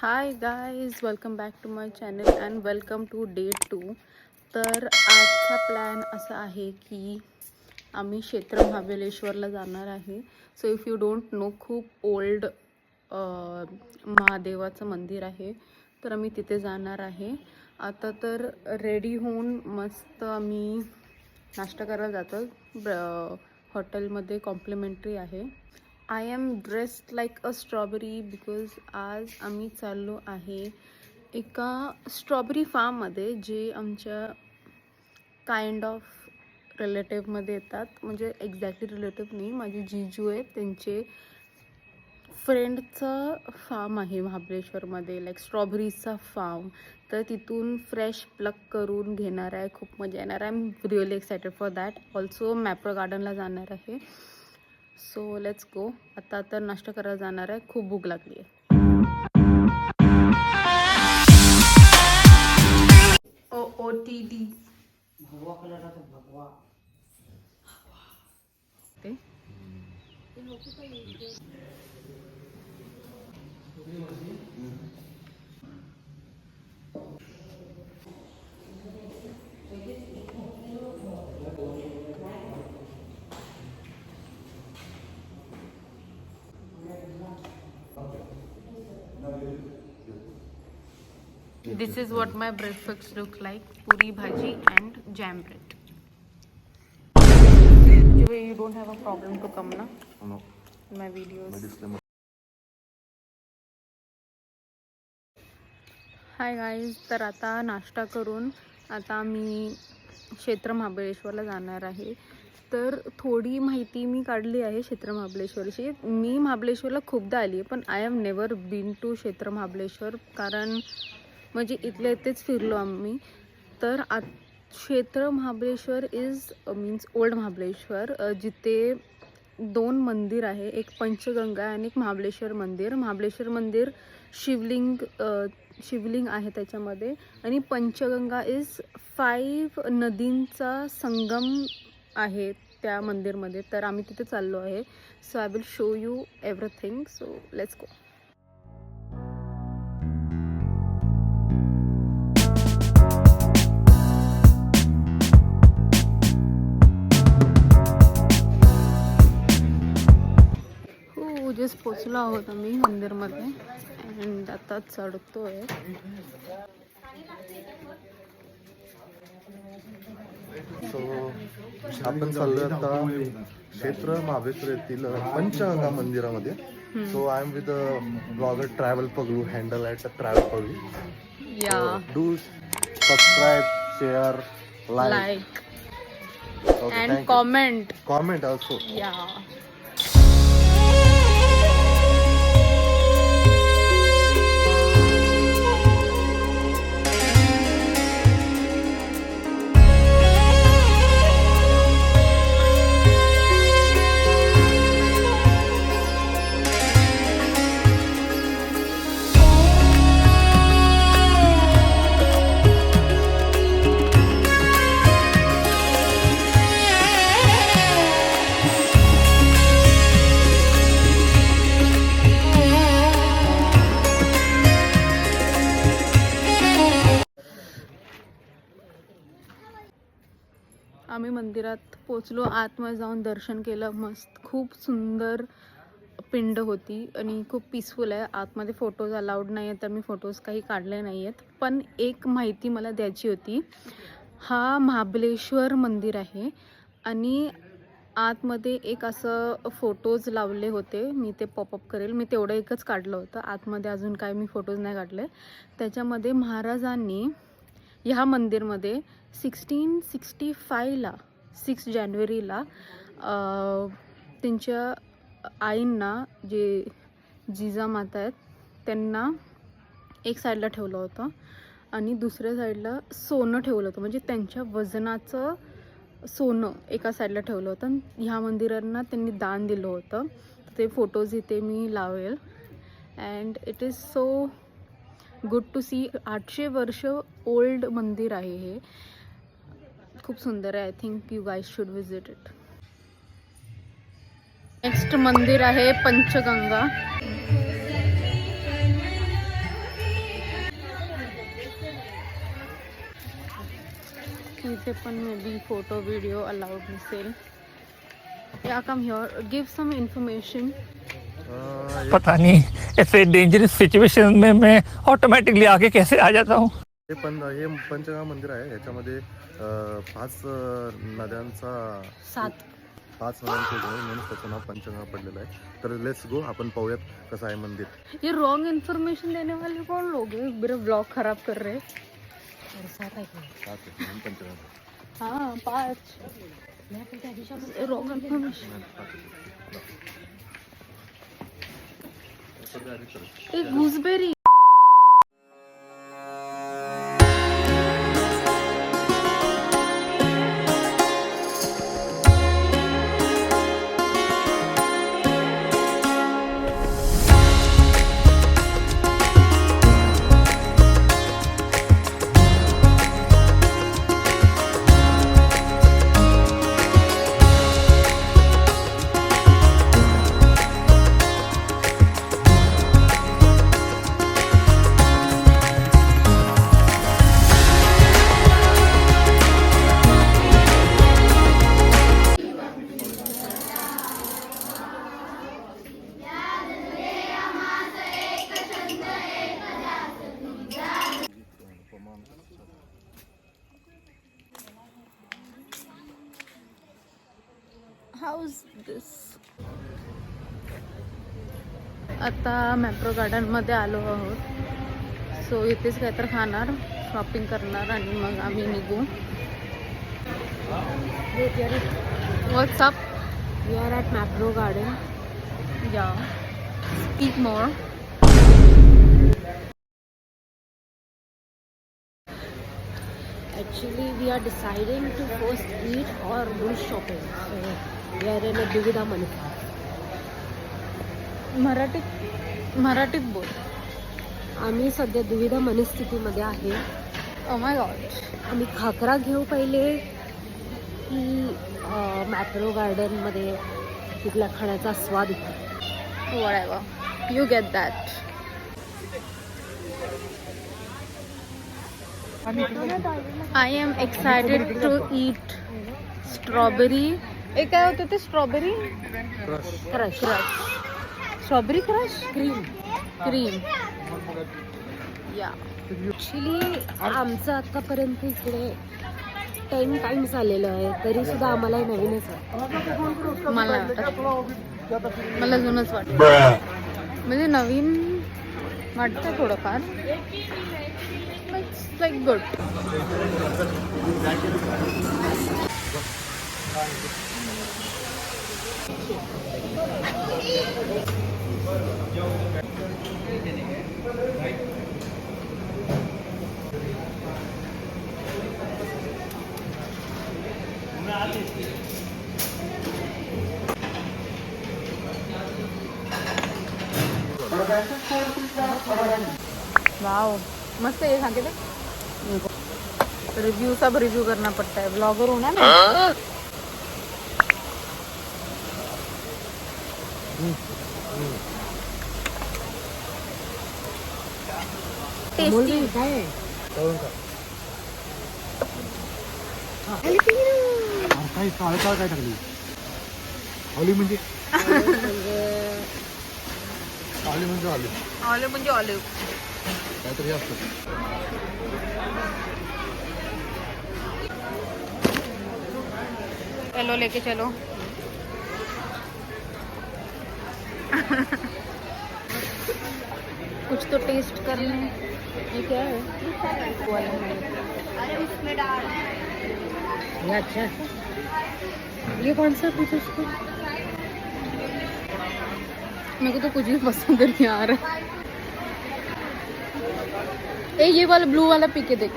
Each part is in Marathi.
High guys, welcome back to my channel and welcome to day 2. तर आजचा प्लॅन असा आहे की आम्ही क्षेत्र महाबळेश्वरला जाणार आहे. So if you don't know, खूप ओल्ड महादेवाचं मंदिर आहे, तर आम्ही तिथे जाणार आहे. आता तर रेडी होऊन मस्त आम्ही नाश्ता करायला जातो. हॉटेलमध्ये कॉम्प्लिमेंटरी आहे. I am dressed like a strawberry because आज आम्ही चाललो आहे एका स्ट्रॉबेरी फार्ममध्ये, जे आमच्या काइंड ऑफ रिलेटिव्हमध्ये येतात. म्हणजे एक्झॅक्टली रिलेटिव्ह नाही, माझे जीजू आहेत, त्यांचे फ्रेंडचं फार्म आहे महाबळेश्वरमध्ये, लाईक स्ट्रॉबेरीचा फार्म. तर तिथून फ्रेश प्लक करून घेणार आहे. खूप मजा येणार आहे. I am really excited for that. Also Mapro गार्डनला जाणार आहे. So let's go. आता तर नाश्ता करायला जाणार आहे. खूप भूक लागली आहे. OOTD भगवा कलराचा भगवा ते This is what my breakfast look like. Puri bhaji and jam bread. You don't have a problem to come na? No. My videos. Hi guys, तर आता नाश्ता करून आता आम्ही क्षेत्र महाबळेश्वरला जाणार आहे. तर थोडी माहिती मी काढली आहे क्षेत्र महाबळेश्वरची. मी महाबळेश्वरला खूपदा आली आहे, पण I have never been to Kshetra Mahabaleshwar, कारण म्हणजे इथल्या इथेच फिरलो आम्ही. तर क्षेत्र Mahabaleshwar is means old Mahabaleshwar, जिथे 2 मंदिर आहे. एक पंचगंगा आणि एक महाबळेश्वर मंदिर. महाबळेश्वर मंदिर शिवलिंग आहे त्याच्यामध्ये, आणि पंचगंगा इज 5 नदींचा संगम आहे त्या मंदिरमध्ये. तर आम्ही तिथे चाललो आहे. So I will show you everything. So let's go. Just पोचलो आहोत आम्ही मंदिरमध्ये अँड आता चढतोय. सो आपण चाललोय आता क्षेत्र महाबळेश्वर येथील पंचगंगा मंदिरामध्ये. So I am with blogger travel Pagalu, handle at travel Pagalu. या do subscribe, share, like and comment also. या. आम्ही मंदिरात पोचलो. आतमध्ये जाऊन दर्शन केलं. मस्त, खूप सुंदर पिंड होती आणि खूप पीसफुल आहे. आतमध्ये फोटोज अलाउड नाही आहेत, तर मी फोटोज काही काढले नाही आहेत. पण एक माहिती मला द्यायची होती. हा महाबळेश्वर मंदिर आहे आणि आतमध्ये एक असं फोटोज लावले होते. मी ते पॉपअप करेल. मी तेवढं एकच काढलं होतं. आतमध्ये अजून काय मी फोटोज नाही काढले. त्याच्यामध्ये महाराजांनी ह्या मंदिरमध्ये 1665ला 6 जानेवारीला त्यांच्या आईंना, जे जिजामाता आहेत, त्यांना एक साईडला ठेवलं होतं आणि दुसऱ्या साईडला सोनं ठेवलं होतं. म्हणजे त्यांच्या वजनाचं सोनं एका साईडला ठेवलं होतं. ह्या मंदिरांना त्यांनी दान दिलं होतं. ते फोटोज इथे मी लावेल. And it is so good to see. 800 वर्ष ओल्ड मंदिर आहे हे. खूप सुंदर आहे. I think you guys should visit it. Next मंदिर आहे पंचगंगा. इथे पण may be photo video allowed नसेल. या come here, give some information. पता नहीं ऐसे डेंजरस सिचुएशन में मैं ऑटोमेटिकली आगे कैसे आ जाता हूँ. हे पंचगंगा मंदिर आहे. याच्यामध्ये 5 नद्यांचा 5 नद्यांचं उगम म्हणून त्याचं नाव पंचगंगा पडलेलं आहे. तर लेट्स गो, आपण पाहूयात कसं आहे मंदिर. ये रॉन्ग इन्फॉर्मेशन देने वाले कौन लोग हैं? मेरा ब्लॉग खराब कर रहे हैं. 5 आहे म्हणून पंचगंगा. हाँ 5 रॉन्ग इन्फॉर्मेशन. एक गूसबेरी. हाऊस दिस. आता मॅप्रो गार्डनमध्ये आलो आहोत. सो इथेच काहीतरी खाणार, शॉपिंग करणार आणि मग आम्ही निघू. What's up. We are at Mapro garden. या speak more. Actually, we are deciding to first eat or do shopping. So, we are in a दुविधा मनस्थिती. मराठीत बोल. आम्ही सध्या दुविधा मनस्थितीमध्ये आहे. Oh my God. आम्ही खाकरा घेऊ पहिले की मॅप्रो गार्डनमध्ये तिथला खाण्याचा स्वाद येतो. Whatever. You get that. I am excited to eat strawberry. एक काय होतं ते strawberry crush. Strawberry crush cream. या ॲक्च्युली आमचं आतापर्यंत इकडे 10 टाइम्स आलेलं आहे, तरी सुद्धा आम्हाला हे नवीनच आहे. मला जुनच वाटतं. म्हणजे नवीन वाटतं थोडंफार. It's like good. वाओ मस्त है. खा के देख. रिव्यू सब रिव्यू करना पड़ता है, ब्लॉगर हूँ ना मैं. टेस्टी. काय काय टाकली ऑलिव्ह म्हणजे ऑलिव्ह म्हणजे ऑलिव्ह काहीतरी असतं. चलो लेके चलो. कुछ तो टेस्ट कर लें. ये क्या है? ये अच्छा है. ये कौन सा कुछ उसको मेरे को तो कुछ भी पसंद नहीं आ रहा. ए ये वाला ब्लू वाला पी के देख.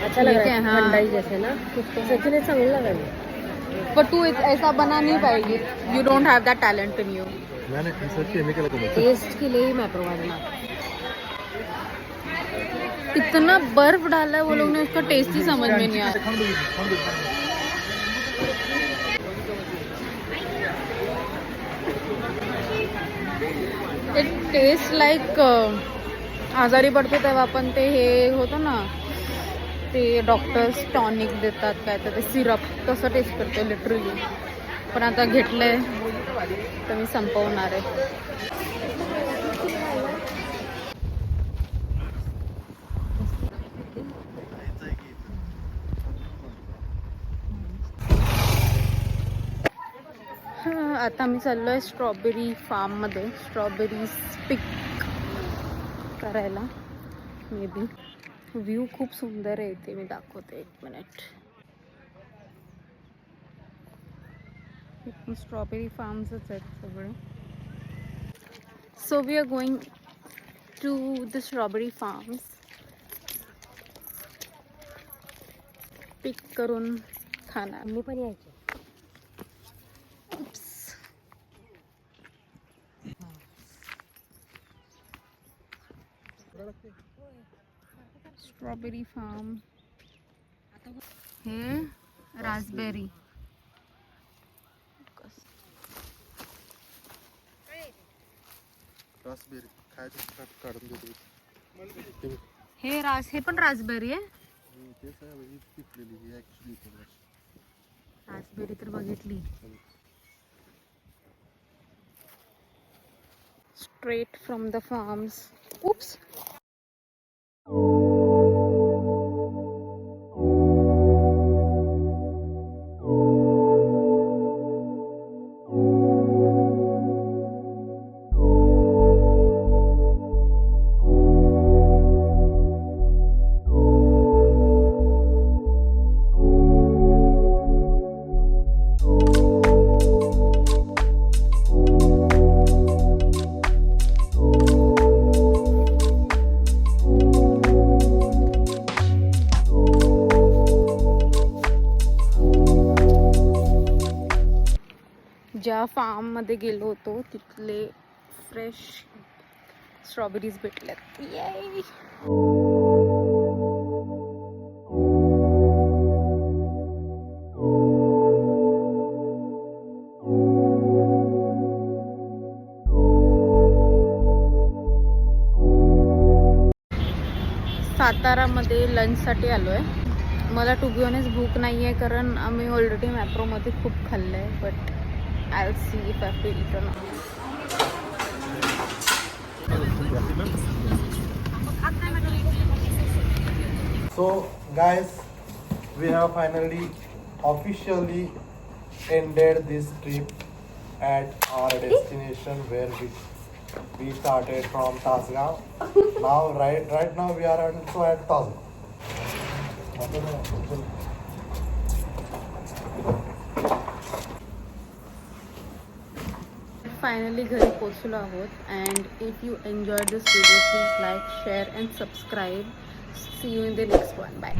अच्छा लग ठीक रहा है, है. हाँ. ठंडाई जैसे ना सच में चांगलं लगा है. पर तू ऐसा बना नहीं पाएगी. You don't have that talent in you. नाही सर केमिकल टेस्ट के लिए ही मॅप्रो गार्डन. इतना बर्फ डाला है वो लोग ने, उसका टेस्ट ही समझ में नहीं आ रहा. इट टेस्ट लाइक आजारी पडतो तेव्हा पण ते हे होतं ना, ते डॉक्टर्स टॉनिक देतात काय तर ते सिरप, तसं टेस्ट करते लिटरली. पण आता घेतलंय तर मी संपवणार आहे. आता मी चाललोय स्ट्रॉबेरी फार्ममध्ये, स्ट्रॉबेरी पिक करायला. मे बी व्ह्यू खूप सुंदर आहे इथे, मी दाखवते 1 मिनिट. स्ट्रॉबेरी फार्म्सच आहेत सगळे. So we are going to the strawberry farms. Pick करून खाणार. मी पण यायचे. Strawberry farm. हे रास्पबेरी. रास्पबेरी खायचं काढून देतो. हे पण रास्पबेरी आहे. तेच आहे ही पिकलेली ही ॲक्च्युली रास्पबेरी तर बघितली. Straight from the farms. Oops. ज्या फार्ममध्ये गेलो होतो तिथले फ्रेश स्ट्रॉबेरीज भेटल्यात. येय. सातारामध्ये लंचसाठी आलो आहे. मला टू बी ऑनेस्ट भूक नाही आहे, कारण आम्ही ऑलरेडी मॅप्रोमध्ये खूप खाल्लं आहे. But I'll see if I have to eat or not. So guys, we have finally officially ended this trip at our destination where we started from Tasgaon. Now right now we are also at Tasgaon. Finally घरी पोचलो आहोत. And if you enjoy this video please like, share and subscribe. See you in the next one. Bye.